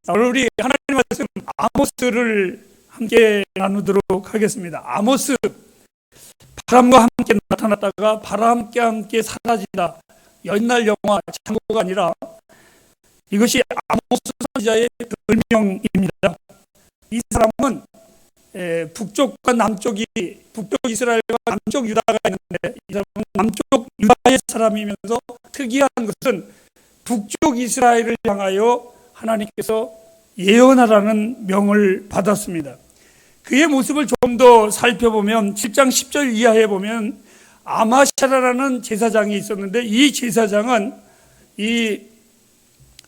오늘 우리 하나님 말씀 아모스를 함께 나누도록 하겠습니다. 아모스, 바람과 함께 나타났다가 바람과 함께 사라지다. 옛날 영화 장고가 아니라 이것이 아모스 선지자의 별명입니다. 이 사람은 북쪽과 남쪽이, 북쪽 이스라엘과 남쪽 유다가 있는데 이 사람은 남쪽 유다의 사람이면서 특이한 것은 북쪽 이스라엘을 향하여 하나님께서 예언하라는 명을 받았습니다. 그의 모습을 좀 더 살펴보면 7장 10절 이하에 보면 아마샤라라는 제사장이 있었는데 이 제사장은 이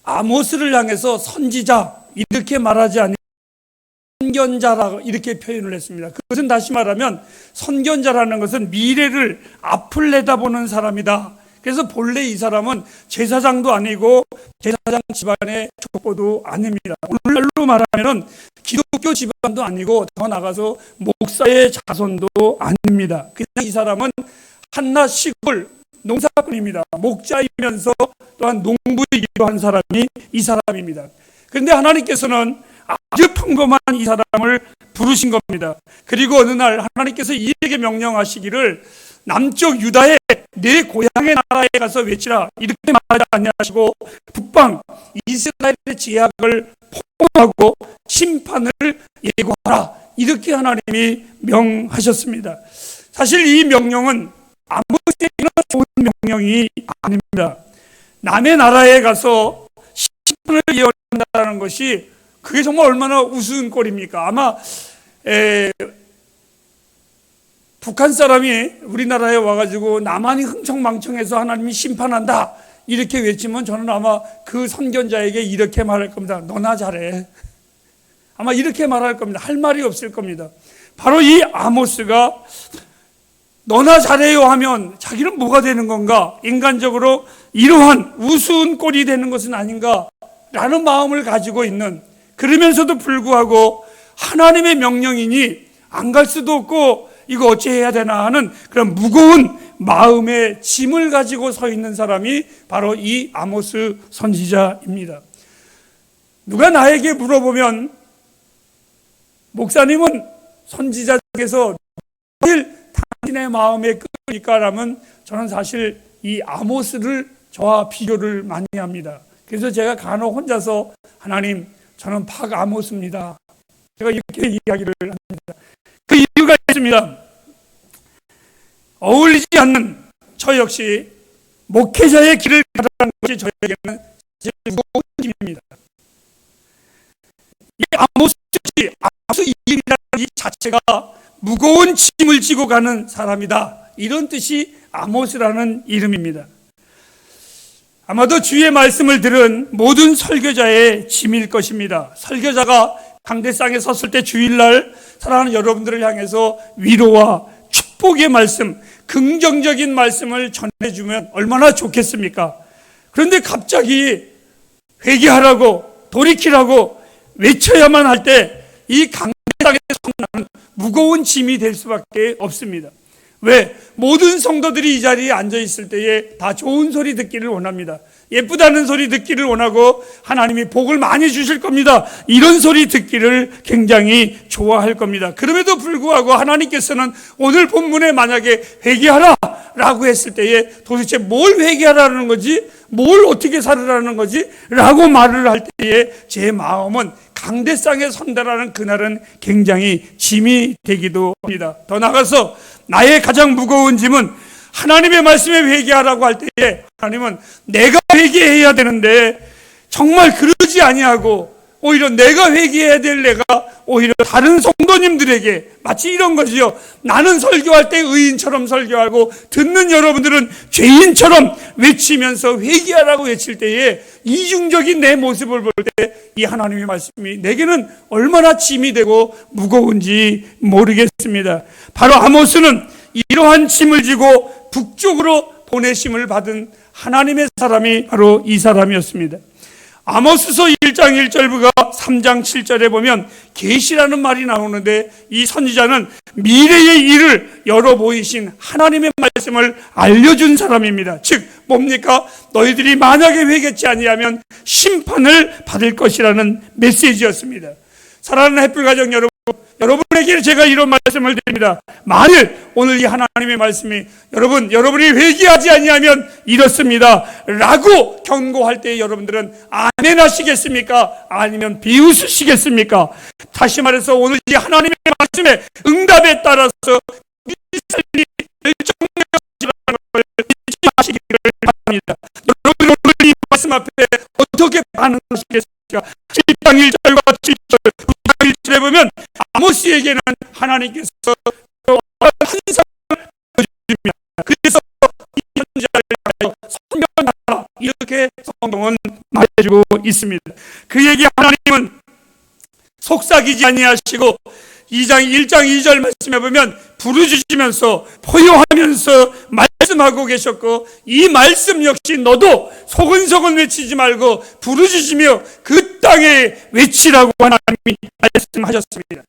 아모스를 향해서 선지자 이렇게 말하지 않으면 선견자라고 이렇게 표현을 했습니다. 그것은 다시 말하면 선견자라는 것은 미래를 앞을 내다보는 사람이다. 그래서 본래 이 사람은 제사장도 아니고 제사장 집안의 족보도 아닙니다. 오늘날로 말하면 기독교 집안도 아니고 더 나가서 목사의 자손도 아닙니다. 그냥 이 사람은 한낱 시골 농사꾼입니다. 목자이면서 또한 농부이기도 한 사람이 이 사람입니다. 그런데 하나님께서는 아주 평범한 이 사람을 부르신 겁니다. 그리고 어느 날 하나님께서 이에게 명령하시기를 남쪽 유다의 내 고향의 나라에 가서 외치라 이렇게 말하지 않냐시고 북방 이스라엘의 제약을 포함하고 심판을 예고하라 이렇게 하나님이 명하셨습니다. 사실 이 명령은 아무에게나 좋은 명령이 아닙니다. 남의 나라에 가서 심판을 예언한다는 것이 그게 정말 얼마나 우스운 꼴입니까? 아마 북한 사람이 우리나라에 와가지고 남한이 흥청망청해서 하나님이 심판한다 이렇게 외치면 저는 아마 그 선견자에게 이렇게 말할 겁니다. 너나 잘해. 아마 이렇게 말할 겁니다. 할 말이 없을 겁니다. 바로 이 아모스가 너나 잘해요 하면 자기는 뭐가 되는 건가? 인간적으로 이러한 우스운 꼴이 되는 것은 아닌가? 라는 마음을 가지고 있는, 그러면서도 불구하고 하나님의 명령이니 안 갈 수도 없고 이거 어찌 해야 되나 하는 그런 무거운 마음의 짐을 가지고 서 있는 사람이 바로 이 아모스 선지자입니다. 누가 나에게 물어보면 목사님은 선지자 중에서 제일 당신의 마음에 끌릴까라면 저는 사실 이 아모스를 저와 비교를 많이 합니다. 그래서 제가 간혹 혼자서 하나님 저는 박아모스입니다. 제가 이렇게 이야기를 합니다. 그 이유가 있습니다. 어울리지 않는 저 역시 목회자의 길을 가라는 것이 저에게는 제일 무거운 짐입니다. 이 아모스 이름이라는 이 자체가 무거운 짐을 지고 가는 사람이다. 이런 뜻이 아모스라는 이름입니다. 아마도 주의 말씀을 들은 모든 설교자의 짐일 것입니다. 설교자가 강대상에 섰을 때 주일날 사랑하는 여러분들을 향해서 위로와 축복의 말씀, 긍정적인 말씀을 전해주면 얼마나 좋겠습니까? 그런데 갑자기 회개하라고 돌이키라고 외쳐야만 할 때 이 강대상에 서는 무거운 짐이 될 수밖에 없습니다. 왜? 모든 성도들이 이 자리에 앉아 있을 때에 다 좋은 소리 듣기를 원합니다. 예쁘다는 소리 듣기를 원하고 하나님이 복을 많이 주실 겁니다. 이런 소리 듣기를 굉장히 좋아할 겁니다. 그럼에도 불구하고 하나님께서는 오늘 본문에 만약에 회개하라 라고 했을 때에 도대체 뭘 회개하라는 거지? 뭘 어떻게 살으라는 거지? 라고 말을 할 때에 제 마음은 강대상에 선다라는 그날은 굉장히 짐이 되기도 합니다. 더 나아가서 나의 가장 무거운 짐은 하나님의 말씀에 회개하라고 할 때에 하나님은 내가 회개해야 되는데 정말 그러지 아니하고 오히려 내가 회개해야 될 내가 오히려 다른 성도님들에게 마치 이런 거지요. 나는 설교할 때 의인처럼 설교하고 듣는 여러분들은 죄인처럼 외치면서 회개하라고 외칠 때에 이중적인 내 모습을 볼 때 이 하나님의 말씀이 내게는 얼마나 짐이 되고 무거운지 모르겠습니다. 바로 아모스는 이러한 짐을 지고 북쪽으로 보내심을 받은 하나님의 사람이 바로 이 사람이었습니다. 아모스서 1장 1절부가 3장 7절에 보면 계시라는 말이 나오는데, 이 선지자는 미래의 일을 열어 보이신 하나님의 말씀을 알려준 사람입니다. 즉 뭡니까? 너희들이 만약에 회개치 아니하면 심판을 받을 것이라는 메시지였습니다. 사랑하는 햇불 가정 여러분, 여러분에게 제가 이런 말씀을 드립니다. 만일 오늘 이 하나님의 말씀이 여러분이 회개하지 아니하면 이렇습니다 라고 경고할 때 여러분들은 아멘 하시겠습니까? 아니면 비웃으시겠습니까? 다시 말해서 오늘 이 하나님의 말씀의 응답에 따라서 우리 삶이 결정되어지라는 걸 잊지 마시기를 바랍니다. 여러분 오늘 이 말씀 앞에 어떻게 반응하시겠습니까? 7장 1절과 7절, 9장 1절에 보면 아모스에게는 하나님께서 환상을 보여줍니다. 그래서 이 현자를 하여 선명하라, 이렇게 성경은 말해주고 있습니다. 그에게 하나님은 속삭이지 아니하시고 1장 2절 말씀해 보면 부르짖으면서 포효하면서 말씀하고 계셨고, 이 말씀 역시 너도 소근소근 외치지 말고 부르짖으며 그 땅에 외치라고 하나님이 말씀하셨습니다.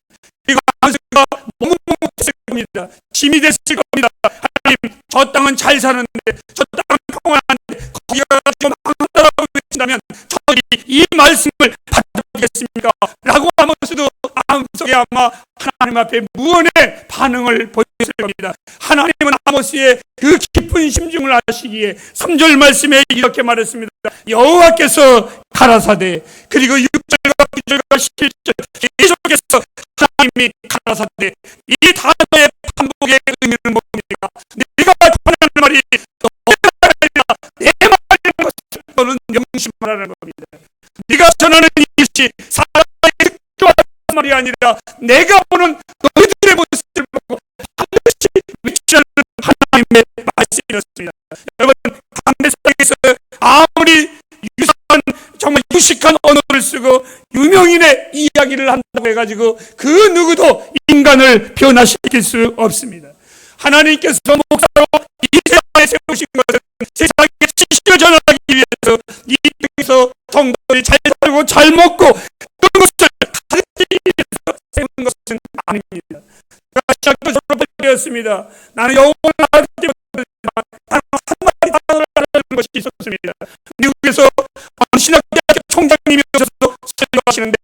그리고 아모스가 너무 못했을 겁니다. 짐이 됐을 겁니다. 하나님, 저 땅은 잘 사는데, 저 땅은 평안한데 거기가 좀 망한다라고 외친다면 저들이 이 말씀을 받아보겠습니까? 라고 아모스도 마음속에 아마 하나님 앞에 무언의 반응을 보였을 겁니다. 하나님은 아모스의 그 깊은 심중을 아시기에 3절 말씀에 이렇게 말했습니다. 여호와께서 가라사대, 그리고 6절과 9절과 11절 계속해서 하나님이 가라사대, 이 단어의 반복의 의미는 뭡니까? 내가 전하는 말이 내 말이라는 것을 너는 명심하라는 겁니다. 네가 전하는 이것이 사람의 특별한 말이 아니라 내가 보는 너희들의 모습을 보고 반드시 위치하는 하나님의 말씀이었습니다. 여러분, 강대상에서 아무리 유사한 정말 유식한 언어를 쓰고 유명인의 이야기를 한다고 해가지고 그 누구도 인간을 변화시킬 수 없습니다. 하나님께서 목사로 이 세상에 세우신 것은 세상에 지식을 전하기 위해서 이 땅에서 성도들이 잘 살고 잘 먹고 그런 것을 가르치기 위해서 세운 것은 아닙니다. 제가 시작도 졸업할 때였습니다. 나는 영어를 알지 못했지만 나는 한마디 단어를 알아듣는 것이 있었습니다. 미국에서 신학대학교 총장님이 오셔서 설교하시는데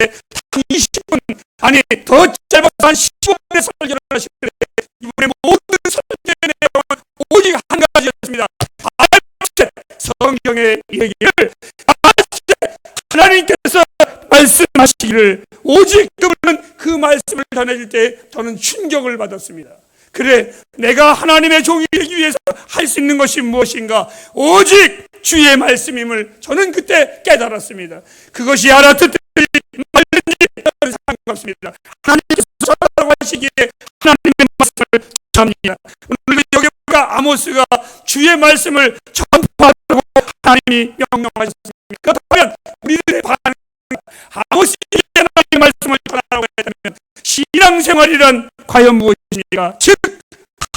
20분, 아니 더 짧아서 한 15분의 설교를 하시는데 이분의 모든 설교의 내용은 오직 한 가지였습니다. 성경의 얘기를 하나님께서 말씀하시기를, 오직 그분은 그 말씀을 전해질 때 저는 충격을 받았습니다. 그래, 내가 하나님의 종이 되기 위해서 할 수 있는 것이 무엇인가? 오직 주의 말씀임을 저는 그때 깨달았습니다. 그것이 알아듣든지 말든지 상관없습니다. 하나님께서 전하라고 하시기에 하나님의 말씀을 전합니다. 오늘 여기가 아모스가 주의 말씀을 전파하라고 하나님이 명령하셨습니다. 그렇다면 우리들의 반응, 아모스에게 하나님의 말씀을 전하라고 했다면 신앙생활이란 과연 무엇입니까? 즉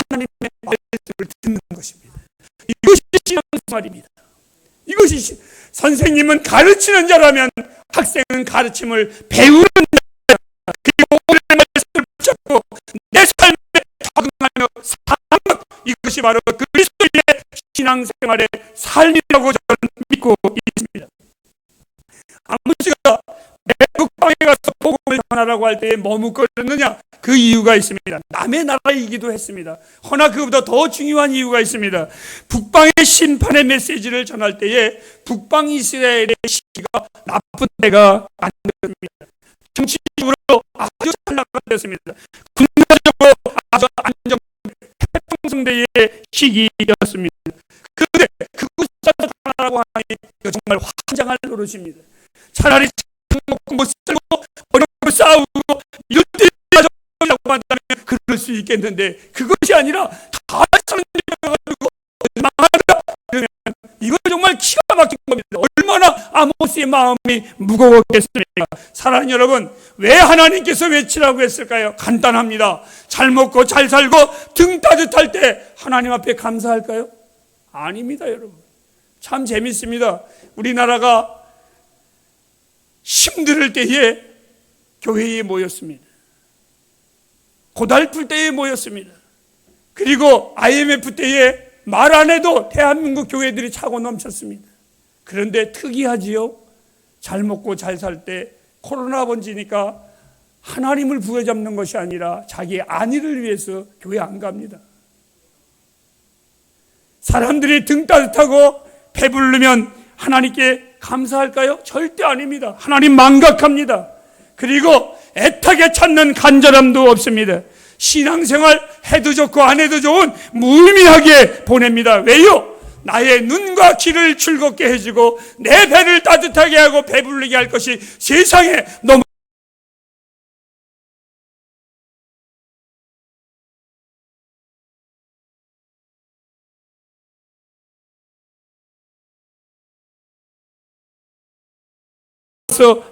하나님의 말씀을 듣는 것입니다. 이것이 신앙생활입니다. 이것이 선생님은 가르치는 자라면 학생은 가르침을 배우는 자라, 그리고 오늘의 말씀을 붙잡고 내 삶에 적응하며 사는, 이것이 바로 그리스도의 신앙생활의 삶이라고 저는 믿고 있습니다. 아모스가 내 북방에 가서 복음을 전하라고 할 때에 머뭇거렸느냐? 그 이유가 있습니다. 남의 나라이기도 했습니다. 허나 그보다 더 중요한 이유가 있습니다. 북방의 심판의 메시지를 전할 때에 북방 이스라엘의 시기가 나쁜 때가 아니었습니다. 정치적으로 아주 잘 나가졌습니다. 군사적으로 아주 안정 태평성대의 시기였습니다. 그런데 그곳에서 전하라고 하니 정말 환장할 노릇입니다. 차라리 먹고 못 살고 어렵고 싸우고 이럴 때 가족이라고 한다면 그럴 수 있겠는데, 그것이 아니라 다 사는 데 가지고 망하다 그러면 이건 정말 기가 막힌 겁니다. 얼마나 아모스의 마음이 무거웠겠습니까? 사랑하는 여러분, 왜 하나님께서 외치라고 했을까요? 간단합니다. 잘 먹고 잘 살고 등 따뜻할 때 하나님 앞에 감사할까요? 아닙니다. 여러분, 참 재밌습니다. 우리나라가 힘들 때에 교회에 모였습니다. 고달플 때에 모였습니다. 그리고 IMF 때에 말 안 해도 대한민국 교회들이 차고 넘쳤습니다. 그런데 특이하지요. 잘 먹고 잘 살 때 코로나 번지니까 하나님을 부여잡는 것이 아니라 자기 안위를 위해서 교회 안 갑니다. 사람들이 등 따뜻하고 배부르면 하나님께 감사할까요? 절대 아닙니다. 하나님 망각합니다. 그리고 애타게 찾는 간절함도 없습니다. 신앙생활 해도 좋고 안 해도 좋은 무의미하게 보냅니다. 왜요? 나의 눈과 귀를 즐겁게 해주고 내 배를 따뜻하게 하고 배부르게 할 것이 세상에 너무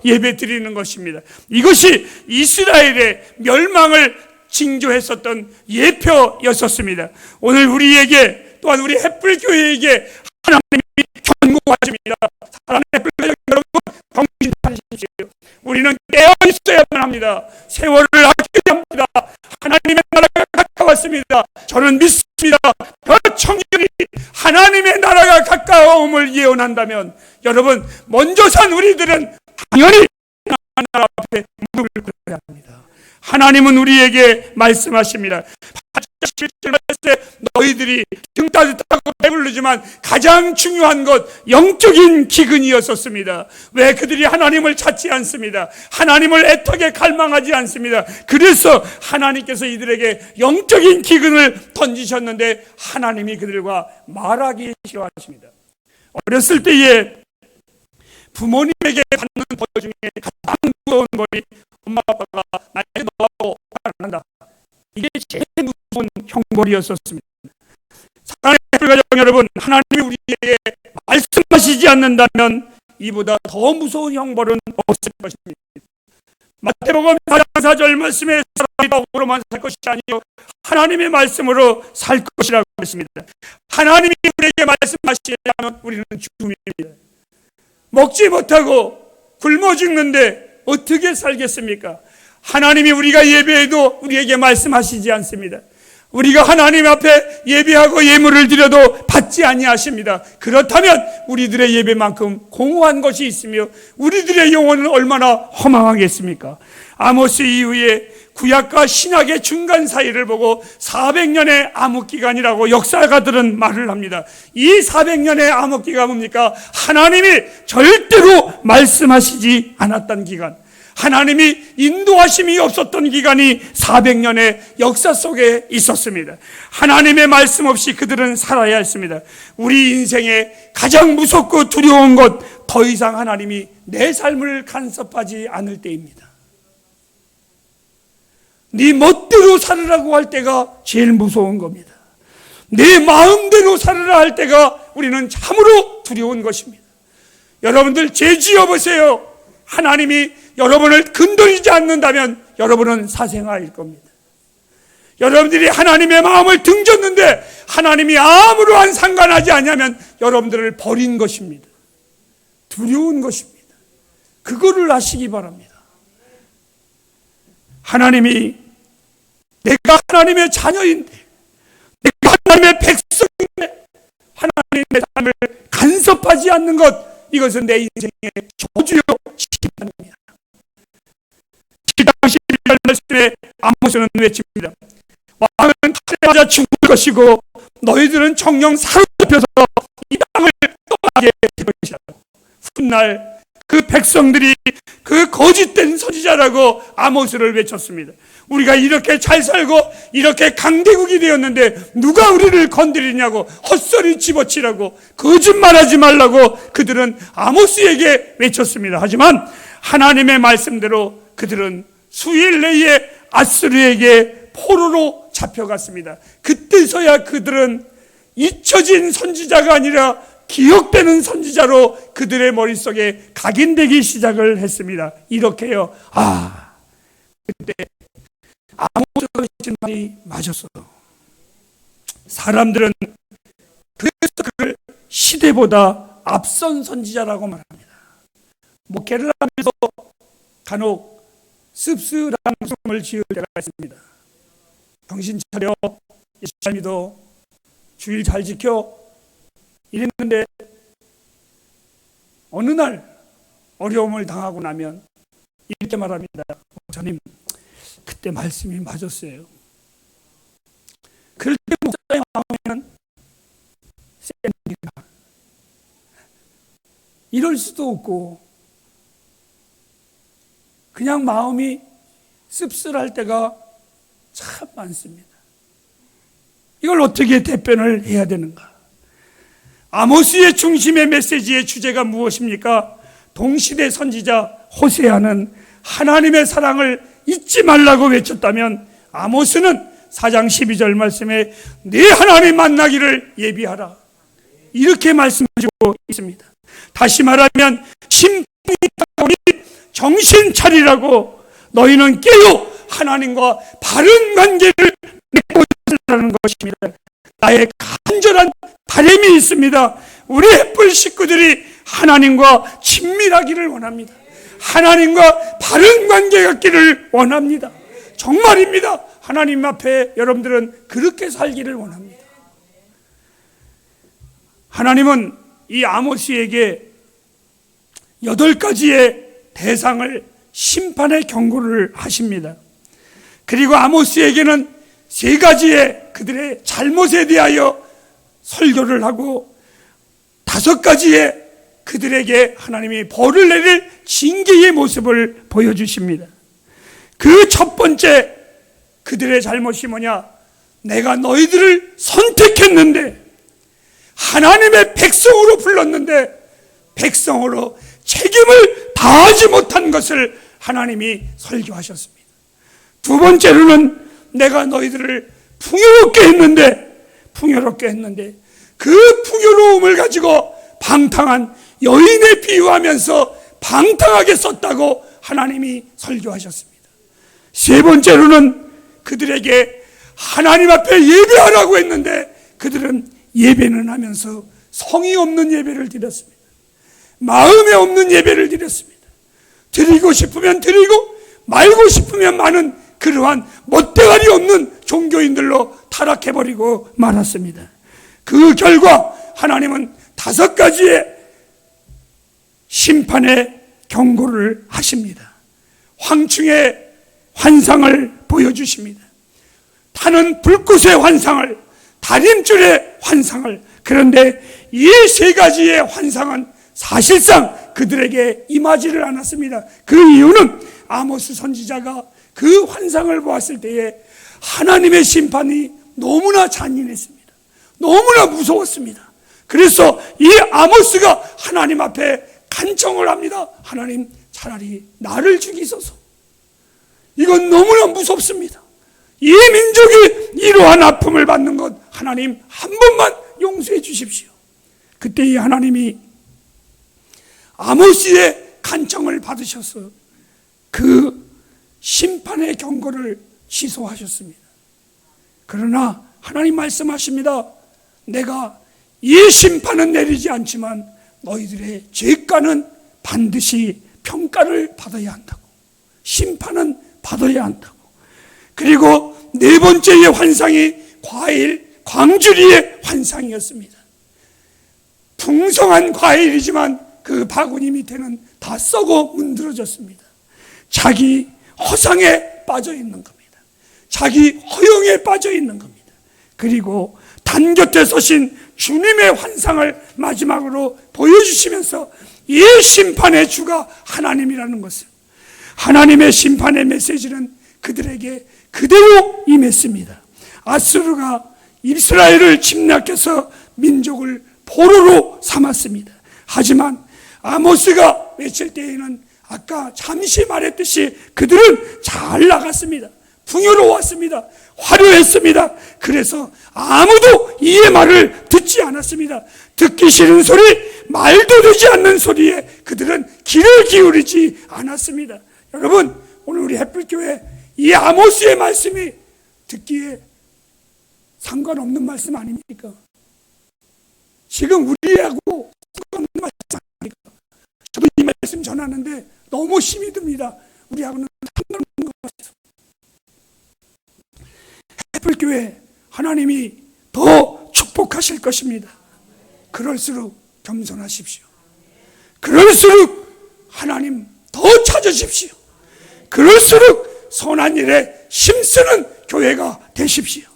예배 드리는 것입니다. 이것이 이스라엘의 멸망을 징조했었던 예표였었습니다. 오늘 우리에게 또한 우리 햇불교회에게 하나님이 경고하십니다. 사랑하는 햇불교회 여러분, 정신 차리십시오. 우리는 깨어 있어야만 합니다. 세월을 아껴야 합니다. 하나님의 나라가 가까웠습니다. 저는 믿습니다. 그 청년이 하나님의 나라가 가까움을 예언한다면 여러분, 먼저 산 우리들은 당연히 하나님 앞에 무릎을 꿇어야 합니다. 하나님은 우리에게 말씀하십니다. 17절 말씀에 너희들이 등 따뜻하고 배부르지만 가장 중요한 것 영적인 기근이었었습니다. 왜 그들이 하나님을 찾지 않습니다. 하나님을 애타게 갈망하지 않습니다. 그래서 하나님께서 이들에게 영적인 기근을 던지셨는데 하나님이 그들과 말하기 싫어하십니다. 어렸을 때에 부모님에게 받는 벌 중에 가장 무서운 벌이 엄마 아빠가 나에게 너하고 안 한다. 이게 제일 무서운 형벌이었었습니다. 사랑하는 가정 여러분, 하나님이 우리에게 말씀하시지 않는다면 이보다 더 무서운 형벌은 없을 것입니다. 마태복음 4장 4절 말씀에 사람이 떡으로만 살 것이 아니요 하나님의 말씀으로 살 것이라고 했습니다. 하나님이 우리에게 말씀하시려면 우리는 죽음입니다. 먹지 못하고 굶어 죽는데 어떻게 살겠습니까? 하나님이 우리가 예배해도 우리에게 말씀하시지 않습니다. 우리가 하나님 앞에 예배하고 예물을 드려도 받지 아니하십니다. 그렇다면 우리들의 예배만큼 공허한 것이 있으며 우리들의 영혼은 얼마나 허망하겠습니까? 아모스 이후에 구약과 신약의 중간 사이를 보고 400년의 암흑기간이라고 역사가들은 말을 합니다. 이 400년의 암흑기가 뭡니까? 하나님이 절대로 말씀하시지 않았던 기간, 하나님이 인도하심이 없었던 기간이 400년의 역사 속에 있었습니다. 하나님의 말씀 없이 그들은 살아야 했습니다. 우리 인생에 가장 무섭고 두려운 것, 더 이상 하나님이 내 삶을 간섭하지 않을 때입니다. 네 멋대로 살으라고 할 때가 제일 무서운 겁니다. 내 마음대로 살으라 할 때가 우리는 참으로 두려운 것입니다. 여러분들 죄지어 보세요. 하나님이 여러분을 건드리지 않는다면 여러분은 사생아일 겁니다. 여러분들이 하나님의 마음을 등졌는데 하나님이 아무런 상관하지 않냐면 여러분들을 버린 것입니다. 두려운 것입니다. 그거를 아시기 바랍니다. 하나님이 내가 하나님의 자녀인데, 내가 하나님의 백성인데 하나님의 삶을 간섭하지 않는 것, 이것은 내 인생의 저주요 심판입니다. 7장 11절 말씀에 아모스는 외칩니다. 왕은 칼에 맞아 죽을 것이고 너희들은 정령 사로잡혀서 이 땅을 떠나게 될 것이다. 훗날 그 백성들이 그 거짓된 선지자라고 아모스를 외쳤습니다. 우리가 이렇게 잘 살고 이렇게 강대국이 되었는데 누가 우리를 건드리냐고 헛소리 집어치라고 거짓말하지 말라고 그들은 아모스에게 외쳤습니다. 하지만 하나님의 말씀대로 그들은 수일 내에 아수르에게 포로로 잡혀갔습니다. 그때서야 그들은 잊혀진 선지자가 아니라 기억되는 선지자로 그들의 머릿속에 각인되기 시작을 했습니다. 이렇게요. 그때 아모스가 하신 말이 맞았어. 사람들은 그래서 그를 시대보다 앞선 선지자라고 말합니다. 목회를 하면서 간혹 씁쓸한 웃음을 지을 때가 있습니다. 정신 차려, 예수 잘 믿어, 주일 잘 지켜 이랬는데 어느 날 어려움을 당하고 나면 이렇게 말합니다. 목사님, 그때 말씀이 맞았어요. 그럴 때 목사의 마음에는 쎄입니다. 이럴 수도 없고 그냥 마음이 씁쓸할 때가 참 많습니다. 이걸 어떻게 대변을 해야 되는가? 아모스의 중심의 메시지의 주제가 무엇입니까? 동시대 선지자 호세아는 하나님의 사랑을 잊지 말라고 외쳤다면 아모스는 4장 12절 말씀에 네 하나님 만나기를 예비하라 이렇게 말씀하고 있습니다. 다시 말하면 심판이 다가오니 정신 차리라고, 너희는 깨어 하나님과 바른 관계를 맺고 있으라는 것입니다. 나의 간절한 바람이 있습니다. 우리 햇불 식구들이 하나님과 친밀하기를 원합니다. 하나님과 바른 관계 갖기를 원합니다. 정말입니다. 하나님 앞에 여러분들은 그렇게 살기를 원합니다. 하나님은 이 아모스에게 8가지의 대상을 심판의 경고를 하십니다. 그리고 아모스에게는 3가지의 그들의 잘못에 대하여 설교를 하고 5가지의 그들에게 하나님이 벌을 내릴 징계의 모습을 보여주십니다. 그 첫 번째 그들의 잘못이 뭐냐? 내가 너희들을 선택했는데, 하나님의 백성으로 불렀는데 백성으로 책임을 다하지 못한 것을 하나님이 설교하셨습니다. 두 번째로는 내가 너희들을 풍요롭게 했는데 그 풍요로움을 가지고 방탕한 여인에 비유하면서 방탕하게 썼다고 하나님이 설교하셨습니다. 세 번째로는 그들에게 하나님 앞에 예배하라고 했는데 그들은 예배는 하면서 성의 없는 예배를 드렸습니다. 마음에 없는 예배를 드렸습니다. 드리고 싶으면 드리고 말고 싶으면 마는 그러한 멋대가리 없는 종교인들로 타락해버리고 말았습니다. 그 결과 하나님은 5가지의 심판의 경고를 하십니다. 황충의 환상을 보여주십니다. 타는 불꽃의 환상을, 다림줄의 환상을. 그런데 이 3가지의 환상은 사실상 그들에게 임하지를 않았습니다. 그 이유는 아모스 선지자가 그 환상을 보았을 때에 하나님의 심판이 너무나 잔인했습니다. 너무나 무서웠습니다. 그래서 이 아모스가 하나님 앞에 간청을 합니다. 하나님, 차라리 나를 죽이소서. 이건 너무나 무섭습니다. 이 민족이 이러한 아픔을 받는 것, 하나님 한 번만 용서해 주십시오. 그때 이 하나님이 아모스의 간청을 받으셔서 그 심판의 경고를 취소하셨습니다. 그러나 하나님 말씀하십니다. 내가 이 심판은 내리지 않지만 너희들의 죄가는 반드시 평가를 받아야 한다고, 심판은 받아야 한다고. 그리고 4번째의 환상이 광주리의 환상이었습니다. 풍성한 과일이지만 그 바구니 밑에는 다 썩어 문드러졌습니다. 자기 허상에 빠져 있는 겁니다. 자기 허영에 빠져 있는 겁니다. 그리고 단 곁에 서신 주님의 환상을 마지막으로 보여주시면서 이 심판의 주가 하나님이라는 것을, 하나님의 심판의 메시지는 그들에게 그대로 임했습니다. 아수르가 이스라엘을 침략해서 민족을 포로로 삼았습니다. 하지만 아모스가 외칠 때에는 아까 잠시 말했듯이 그들은 잘 나갔습니다. 풍요로웠습니다. 화려했습니다. 그래서 아무도 이의 말을 듣지 않았습니다. 듣기 싫은 소리, 말도 되지 않는 소리에 그들은 귀를 기울이지 않았습니다. 여러분, 오늘 우리 햇불교회 이 아모스의 말씀이 듣기에 상관없는 말씀 아닙니까? 지금 우리하고 상관없는 말씀 아닙니까? 저도 이 말씀 말씀 전하는데 너무 힘이 듭니다. 우리하고는 상관없는 것 같아요. 햇불교회 하나님이 더 축복하실 것입니다. 그럴수록 겸손하십시오. 그럴수록 하나님 더 찾으십시오. 그럴수록 선한 일에 힘쓰는 교회가 되십시오.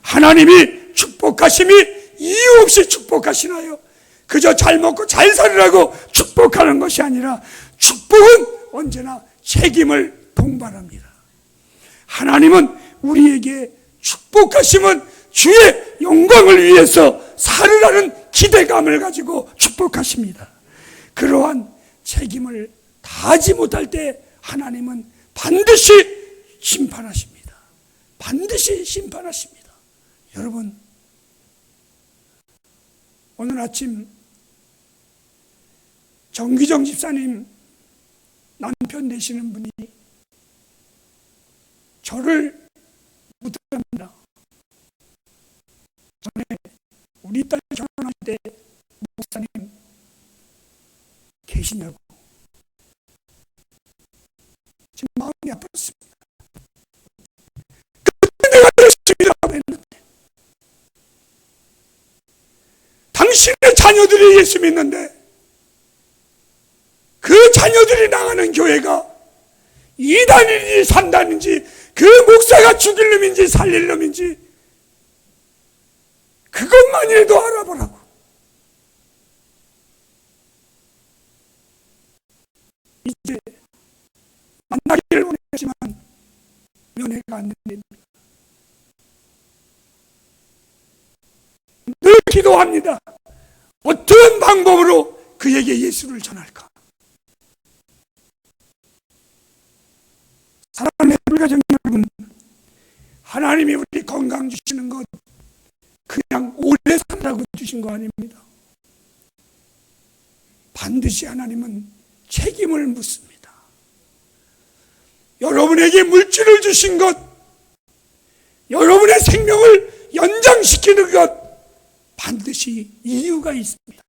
하나님이 축복하심이 이유 없이 축복하시나요? 그저 잘 먹고 잘 살으라고 축복하는 것이 아니라 축복은 언제나 책임을 동반합니다. 하나님은 우리에게 축복하심은 주의 영광을 위해서 살으라는 기대감을 가지고 축복하십니다. 그러한 책임을 다하지 못할 때 하나님은 반드시 심판하십니다. 반드시 심판하십니다. 여러분, 오늘 아침 정기정 집사님 남편 되시는 분이 저를 묻습니다. 전에 우리 딸 결혼할 때 목사님 계시냐고. 지금 마음이 아팠습니다. 그때 내가 열심히 하고 했는데 당신의 자녀들이 예수 믿는데 그 자녀들이 나가는 교회가 2단인지 3단인지 그 목사가 죽일 놈인지 살릴 놈인지 그것만이라도 알아보라고. 이제 만나기를 원했지만 면회가 안 됩니다. 늘 기도합니다. 어떤 방법으로 그에게 예수를 전할까? 사랑하는 불가정 여러분, 하나님이 우리 건강 주시는 것 그냥 오래 살라고 주신 거 아닙니다. 반드시 하나님은 책임을 묻습니다. 여러분에게 물질을 주신 것, 여러분의 생명을 연장시키는 것 반드시 이유가 있습니다.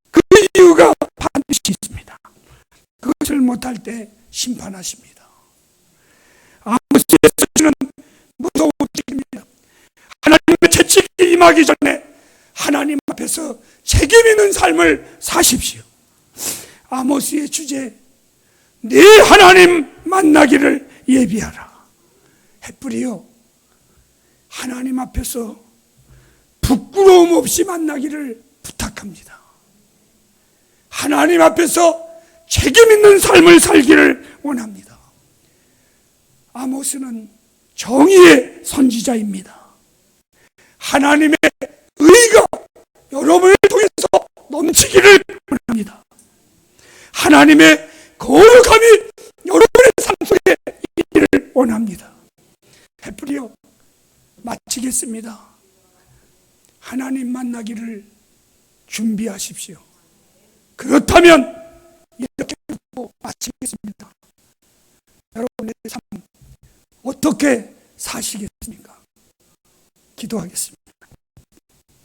그 이유가 반드시 있습니다. 그것을 못할 때 심판하십니다. 아모스의 수치는 무서운 책임입니다. 하나님의 채찍이 임하기 전에 하나님 앞에서 책임 있는 삶을 사십시오. 아모스의 주제, 네 하나님 만나기를 예비하라. 햇불이요, 하나님 앞에서 부끄러움 없이 만나기를 부탁합니다. 하나님 앞에서 책임 있는 삶을 살기를 원합니다. 아모스는 정의의 선지자입니다. 하나님의 의가 여러분을 통해서 넘치기를 원합니다. 하나님의 거룩함이 여러분의 삶 속에 있기를 원합니다. 햇불이요, 마치겠습니다. 하나님 만나기를 준비하십시오. 그렇다면 이렇게 마치겠습니다. 여러분의 삶 어떻게 사시겠습니까? 기도하겠습니다.